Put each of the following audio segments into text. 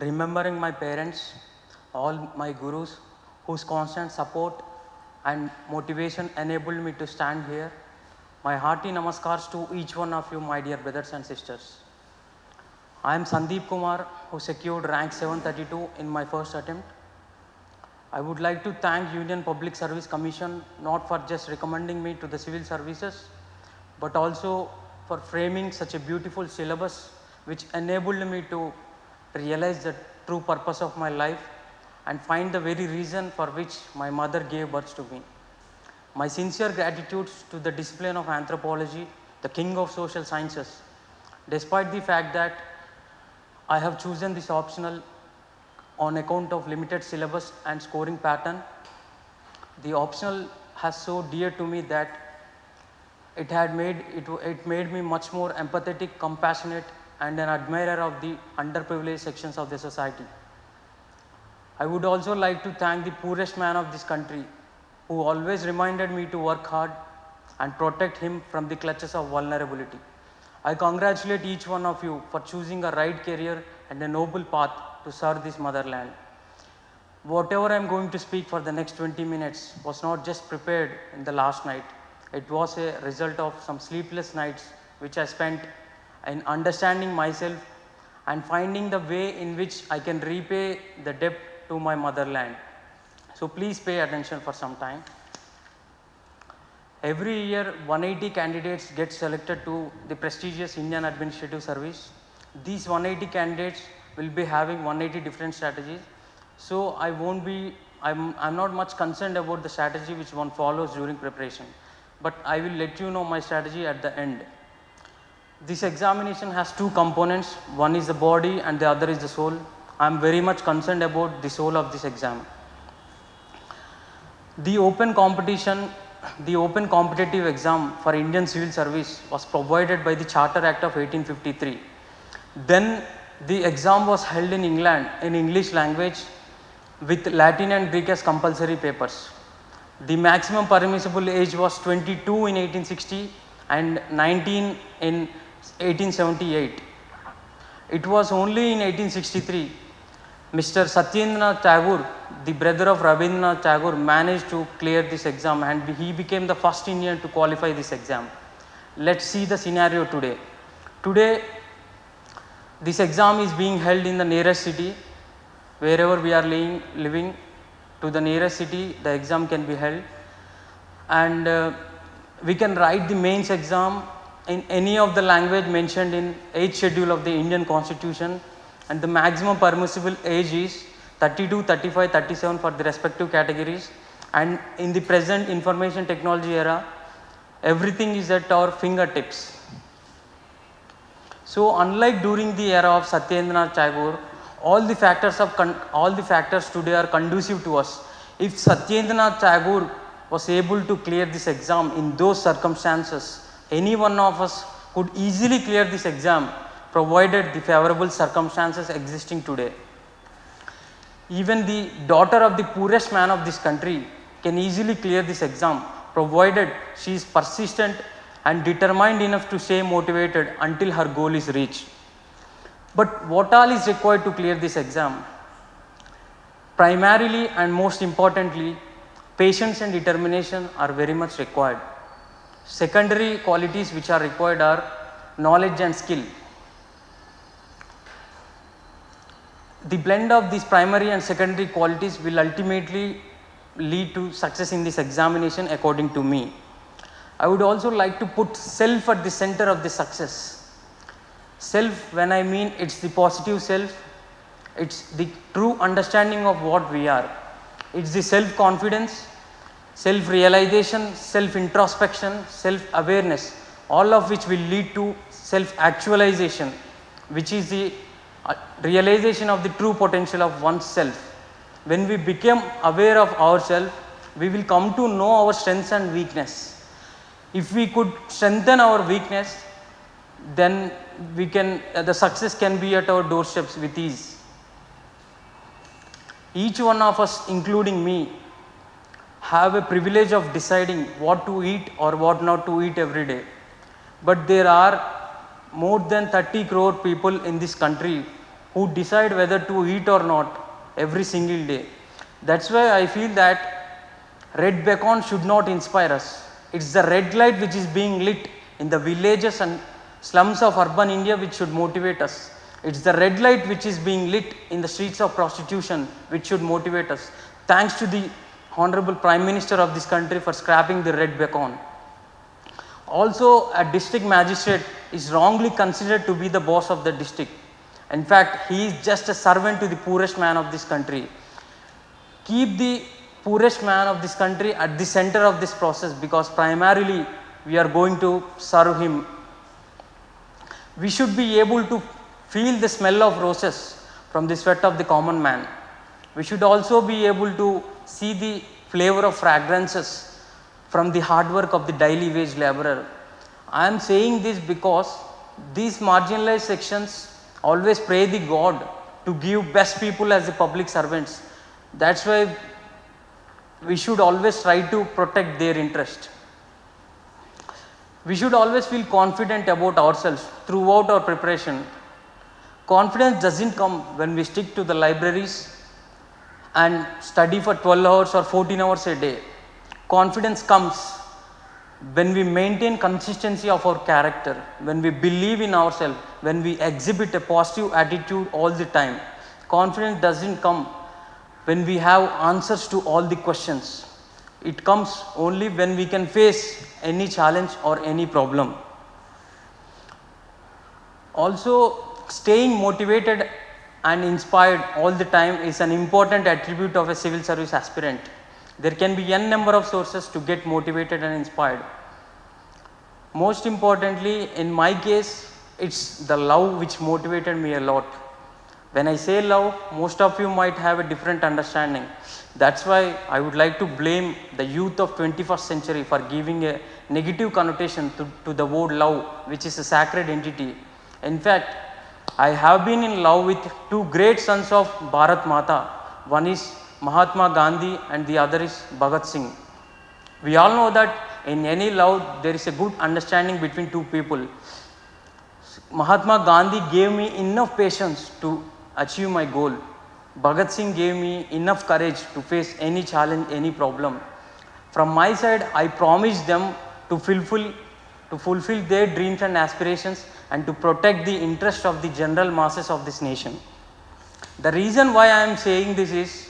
remembering my parents, all my gurus whose constant support and motivation enabled me to stand here. My hearty namaskars to each one of you, my dear brothers and sisters. I am Sandeep Kumar, who secured rank 732 in my first attempt. I would like to thank Union Public Service Commission not for just recommending me to the civil services, but also for framing such a beautiful syllabus which enabled me to realize the true purpose of my life and find the very reason for which my mother gave birth to me. My sincere gratitudes to the discipline of anthropology, the king of social sciences. Despite the fact that I have chosen this optional on account of limited syllabus and scoring pattern, the optional has so dear to me that it made me much more empathetic, compassionate, and an admirer of the underprivileged sections of the society. I would also like to thank the poorest man of this country, who always reminded me to work hard and protect him from the clutches of vulnerability. I congratulate each one of you for choosing a right career and a noble path to serve this motherland. Whatever I am going to speak for the next 20 minutes was not just prepared in the last night. It was a result of some sleepless nights which I spent in understanding myself and finding the way in which I can repay the debt to my motherland. So please pay attention for some time. Every year 180 candidates get selected to the prestigious Indian Administrative Service. These 180 candidates will be having 180 different strategies. So I'm not much concerned about the strategy which one follows during preparation, but I will let you know my strategy at the end. This examination has two components, one is the body and the other is the soul. I am very much concerned about the soul of this exam. The open competitive exam for Indian Civil Service was provided by the Charter Act of 1853. Then the exam was held in England in English language with Latin and Greek as compulsory papers. The maximum permissible age was 22 in 1860 and 19 in 1878. It was only in 1863 Mr. Satyendranath Tagore, the brother of Rabindranath Tagore, managed to clear this exam and he became the first Indian to qualify this exam. Let's see the scenario today. Today, this exam is being held in the nearest city. Wherever we are living, to the nearest city, the exam can be held. And we can write the mains exam in any of the language mentioned in 8th schedule of the Indian Constitution, and the maximum permissible age is 32, 35, 37 for the respective categories. And in the present information technology era, everything is at our fingertips. So unlike during the era of Satyendranath Tagore, all the factors today are conducive to us. If Satyendranath Tagore was able to clear this exam in those circumstances, any one of us could easily clear this exam provided the favorable circumstances existing today. Even the daughter of the poorest man of this country can easily clear this exam provided she is persistent and determined enough to stay motivated until her goal is reached. But what all is required to clear this exam? Primarily and most importantly, patience and determination are very much required. Secondary qualities which are required are knowledge and skill. The blend of these primary and secondary qualities will ultimately lead to success in this examination according to me. I would also like to put self at the center of the success. Self, when I mean it's the positive self, it's the true understanding of what we are. It's the self-confidence, self-realization, self-introspection, self-awareness, all of which will lead to self-actualization, which is the realization of the true potential of oneself. When we become aware of ourselves, we will come to know our strengths and weakness. If we could strengthen our weakness, then the success can be at our doorsteps with ease. Each one of us, including me, have a privilege of deciding what to eat or what not to eat every day. But there are more than 30 crore people in this country who decide whether to eat or not every single day. That's why I feel that red beacon should not inspire us. It's the red light which is being lit in the villages and slums of urban India which should motivate us. It's the red light which is being lit in the streets of prostitution which should motivate us. Thanks to the Honorable Prime Minister of this country for scrapping the red beacon. Also, a district magistrate is wrongly considered to be the boss of the district. In fact, he is just a servant to the poorest man of this country. Keep the poorest man of this country at the center of this process, because primarily we are going to serve him. We should be able to feel the smell of roses from the sweat of the common man. We should also be able to see the flavor of fragrances from the hard work of the daily wage laborer. I am saying this because these marginalized sections always pray the God to give best people as the public servants. That's why we should always try to protect their interest. We should always feel confident about ourselves throughout our preparation. Confidence doesn't come when we stick to the libraries and study for 12 hours or 14 hours a day. Confidence comes when we maintain consistency of our character, when we believe in ourselves, when we exhibit a positive attitude all the time. Confidence doesn't come when we have answers to all the questions. It comes only when we can face any challenge or any problem. Also, staying motivated and inspired all the time is an important attribute of a civil service aspirant. There can be n number of sources to get motivated and inspired. Most importantly, in my case, it's the love which motivated me a lot. When I say love, most of you might have a different understanding. That's why I would like to blame the youth of 21st century for giving a negative connotation to the word love, which is a sacred entity. In fact, I have been in love with two great sons of Bharat Mata. One is Mahatma Gandhi and the other is Bhagat Singh. We all know that in any love there is a good understanding between two people. Mahatma Gandhi gave me enough patience to achieve my goal. Bhagat Singh gave me enough courage to face any challenge, any problem. From my side, I promised them to fulfill their dreams and aspirations and to protect the interest of the general masses of this nation. The reason why I am saying this is,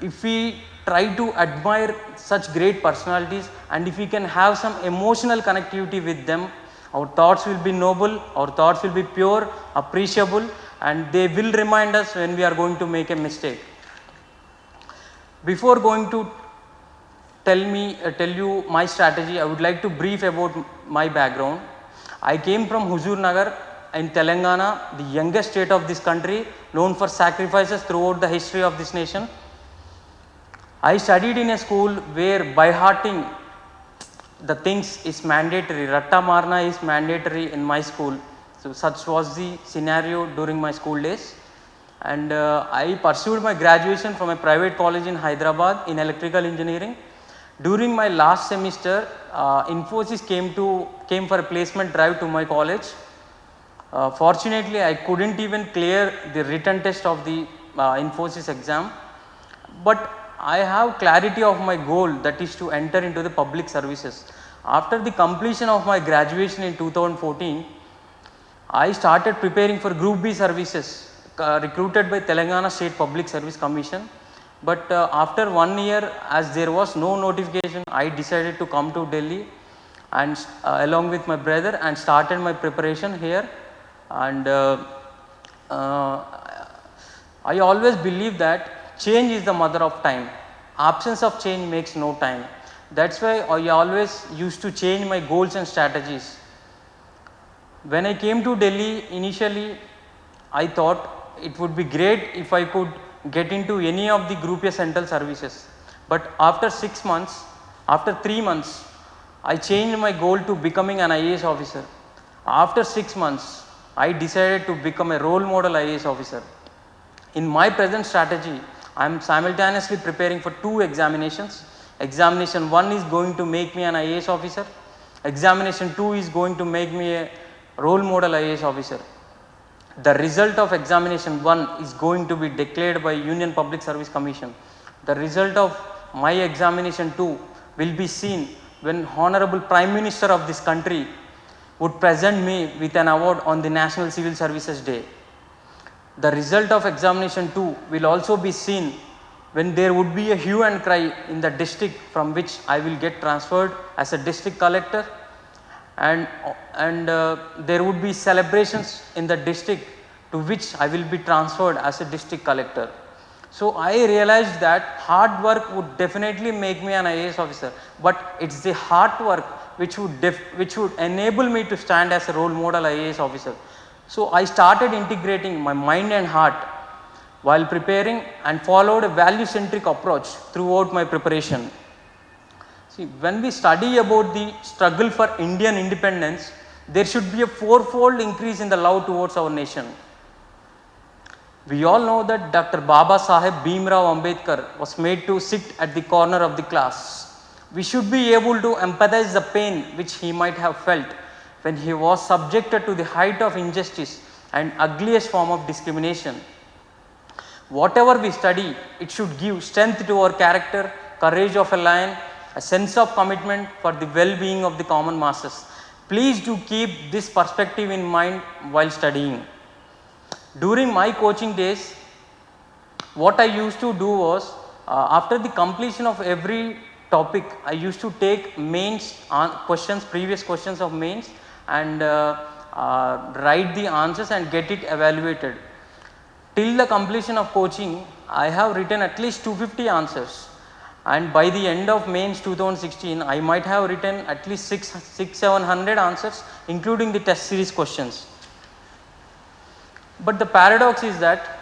if we try to admire such great personalities and if we can have some emotional connectivity with them, our thoughts will be noble, our thoughts will be pure, appreciable, and they will remind us when we are going to make a mistake. Before going to tell you my strategy, I would like to brief about my background. I came from Huzur Nagar in Telangana, the youngest state of this country, known for sacrifices throughout the history of this nation. I studied in a school where by hearting the things is mandatory. Ratta Marna is mandatory in my school. So such was the scenario during my school days. And I pursued my graduation from a private college in Hyderabad in electrical engineering. During my last semester, Infosys came for a placement drive to my college. Fortunately, I couldn't even clear the written test of the Infosys exam, but I have clarity of my goal, that is to enter into the public services. After the completion of my graduation in 2014, I started preparing for Group B services recruited by Telangana State Public Service Commission. But after 1 year, as there was no notification, I decided to come to Delhi and along with my brother and started my preparation here. And I always believe that change is the mother of time. Absence of change makes no time. That's why I always used to change my goals and strategies. When I came to Delhi, initially I thought it would be great if I could get into any of the Group A central services. But after 6 months, after 3 months, I changed my goal to becoming an IAS officer. After 6 months, I decided to become a role model IAS officer. In my present strategy, I am simultaneously preparing for 2 examinations. Examination 1 is going to make me an IAS officer. Examination 2 is going to make me a role model IAS officer. The result of examination 1 is going to be declared by Union Public Service Commission. The result of my examination 2 will be seen when Honorable Prime Minister of this country would present me with an award on the National Civil Services Day. The result of examination 2 will also be seen when there would be a hue and cry in the district from which I will get transferred as a district collector, and there would be celebrations in the district to which I will be transferred as a district collector. So I realized that hard work would definitely make me an IAS officer, but it's the hard work which would enable me to stand as a role model IAS officer. So I started integrating my mind and heart while preparing and followed a value centric approach throughout my preparation. See, when we study about the struggle for Indian independence, there should be a fourfold increase in the love towards our nation. We all know that Dr. Baba Saheb Bhimrao Ambedkar was made to sit at the corner of the class. We should be able to empathize the pain which he might have felt when he was subjected to the height of injustice and ugliest form of discrimination. Whatever we study, it should give strength to our character, courage of a lion, a sense of commitment for the well-being of the common masses. Please do keep this perspective in mind while studying. During my coaching days, what I used to do was, after the completion of every topic, I used to take mains questions, previous questions of mains, and write the answers and get it evaluated. Till the completion of coaching, I have written at least 250 answers, and by the end of mains 2016, I might have written at least 700 answers, including the test series questions. But the paradox is that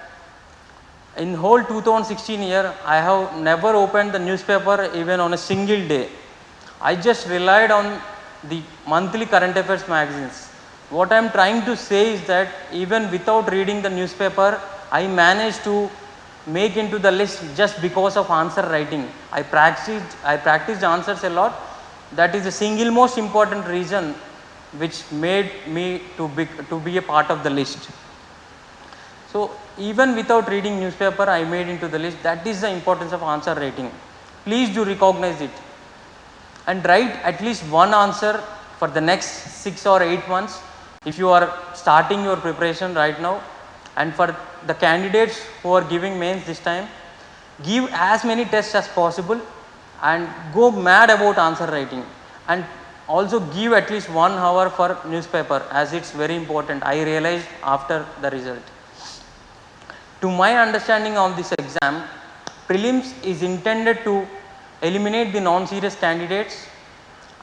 in whole 2016 year, I have never opened the newspaper even on a single day. I just relied on the monthly current affairs magazines. What I am trying to say is that even without reading the newspaper, I managed to make into the list just because of answer writing. I practiced answers a lot. That is the single most important reason which made me to be a part of the list. So even without reading newspaper, I made into the list. That is the importance of answer writing. Please do recognize it and write at least one answer for the next 6 or 8 months if you are starting your preparation right now. And for the candidates who are giving mains this time, give as many tests as possible and go mad about answer writing, and also give at least 1 hour for newspaper, as it's very important. I realized after the result. To my understanding of this exam, prelims is intended to eliminate the non-serious candidates,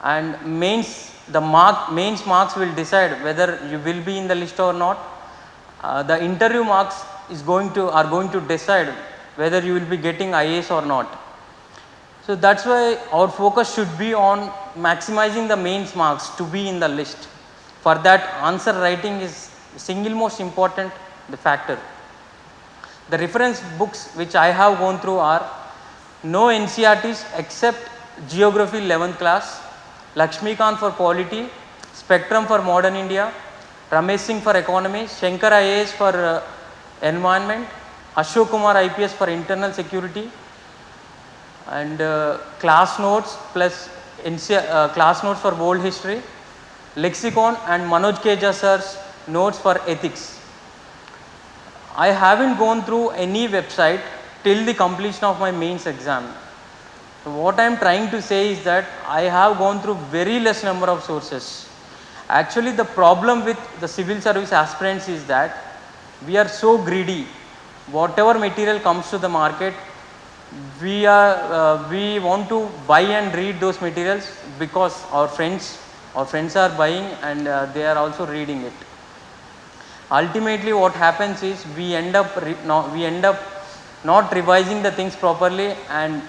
and mains marks will decide whether you will be in the list or not. The interview marks are going to decide whether you will be getting IAS or not. So that's why our focus should be on maximizing the mains marks to be in the list. For that, answer writing is single most important factor. The reference books which I have gone through are no NCRTs except Geography 11th class, Lakshmikant for Polity, Spectrum for Modern India, Ramesh Singh for Economy, Shankar IAS for Environment, Ashok Kumar IPS for Internal Security, and class notes plus class notes for World History, Lexicon, and Manoj Keja sir's notes for Ethics. I haven't gone through any website till the completion of my mains exam. So what I am trying to say is that I have gone through very less number of sources. Actually, the problem with the civil service aspirants is that we are so greedy. Whatever material comes to the market, we want to buy and read those materials because our friends are buying and they are also reading it. Ultimately, what happens is we end up not revising the things properly and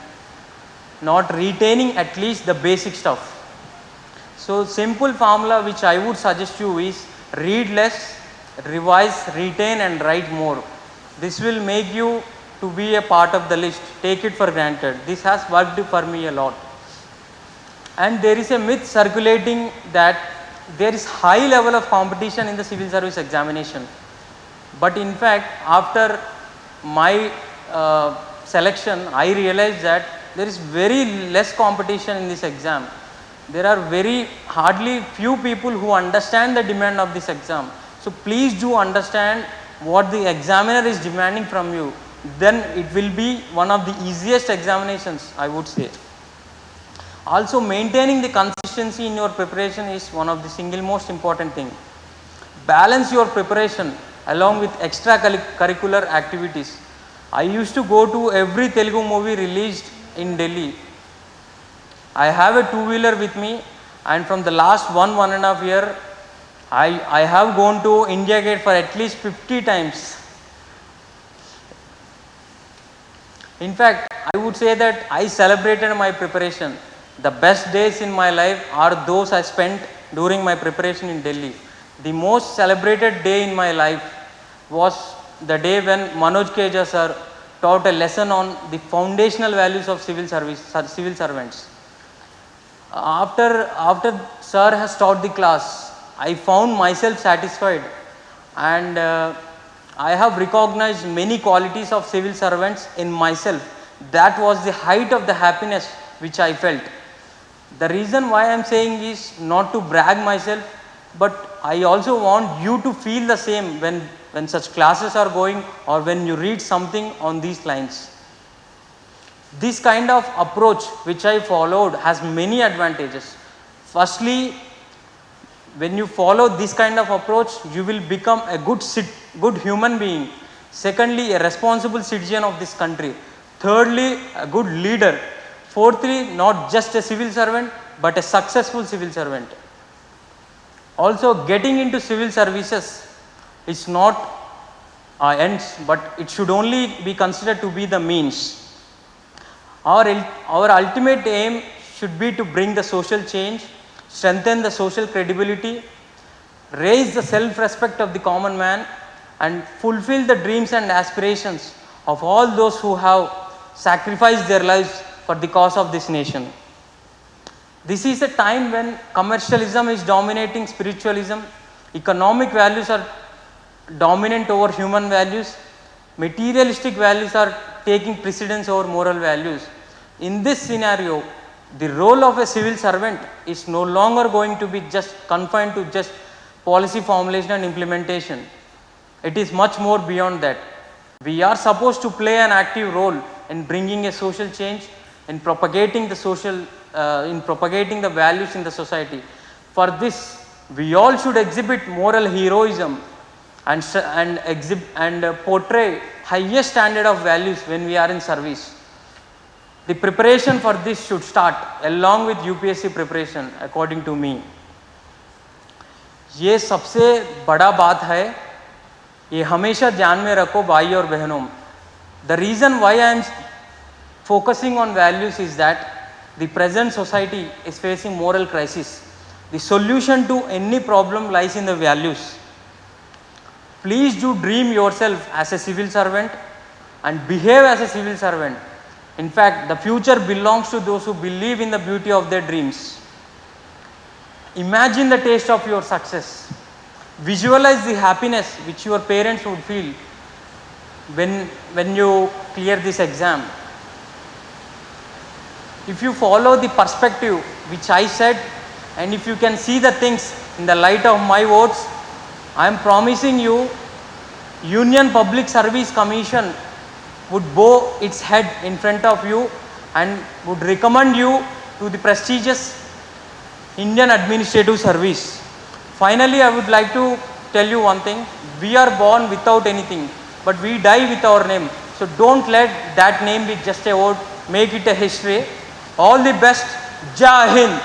not retaining at least the basic stuff. So simple formula which I would suggest you is read less, revise, retain, and write more. This will make you to be a part of the list. Take it for granted. This has worked for me a lot. And there is a myth circulating that there is high level of competition in the civil service examination. But in fact, after my selection, I realized that there is very less competition in this exam. There are very hardly few people who understand the demand of this exam. So please do understand what the examiner is demanding from you. Then it will be one of the easiest examinations, I would say. Also, maintaining the consistency in your preparation is one of the single most important thing. Balance your preparation along with extracurricular activities. I used to go to every Telugu movie released in Delhi. I have a two-wheeler with me, and from the last 1.5 year, I have gone to India Gate for at least 50 times. In fact, I would say that I celebrated my preparation. The best days in my life are those I spent during my preparation in Delhi. The most celebrated day in my life was the day when Manoj Keja sir taught a lesson on the foundational values of civil servants. After sir has taught the class, I found myself satisfied, and I have recognized many qualities of civil servants in myself. That was the height of the happiness which I felt. The reason why I am saying is not to brag myself, but I also want you to feel the same when such classes are going or when you read something on these lines. This kind of approach which I followed has many advantages. Firstly, when you follow this kind of approach, you will become a good human being. Secondly, a responsible citizen of this country. Thirdly, a good leader. Fourthly, not just a civil servant, but a successful civil servant. Also, getting into civil services is not ends, but it should only be considered to be the means. Our ultimate aim should be to bring the social change, strengthen the social credibility, raise the self-respect of the common man, and fulfill the dreams and aspirations of all those who have sacrificed their lives for the cause of this nation. This is a time when commercialism is dominating spiritualism, economic values are dominant over human values, materialistic values are taking precedence over moral values. In this scenario, the role of a civil servant is no longer going to be just confined to just policy formulation and implementation. It is much more beyond that. We are supposed to play an active role in bringing a social change, in propagating the values in the society. For this, we all should exhibit moral heroism and portray highest standard of values when we are in service. The preparation for this should start along with UPSC preparation, according to me. ये सबसे बड़ा बात है, ये हमेशा ध्यान में रखो भाई और बहनों. The reason why I am focusing on values is that the present society is facing moral crisis. The solution to any problem lies in the values. Please do dream yourself as a civil servant and behave as a civil servant. In fact, the future belongs to those who believe in the beauty of their dreams. Imagine the taste of your success. Visualize the happiness which your parents would feel when you clear this exam. If you follow the perspective which I said, and if you can see the things in the light of my words, I am promising you, Union Public Service Commission would bow its head in front of you and would recommend you to the prestigious Indian Administrative Service. Finally, I would like to tell you one thing. We are born without anything, but we die with our name. So don't let that name be just a word. Make it a history. All the best. Jai Hind.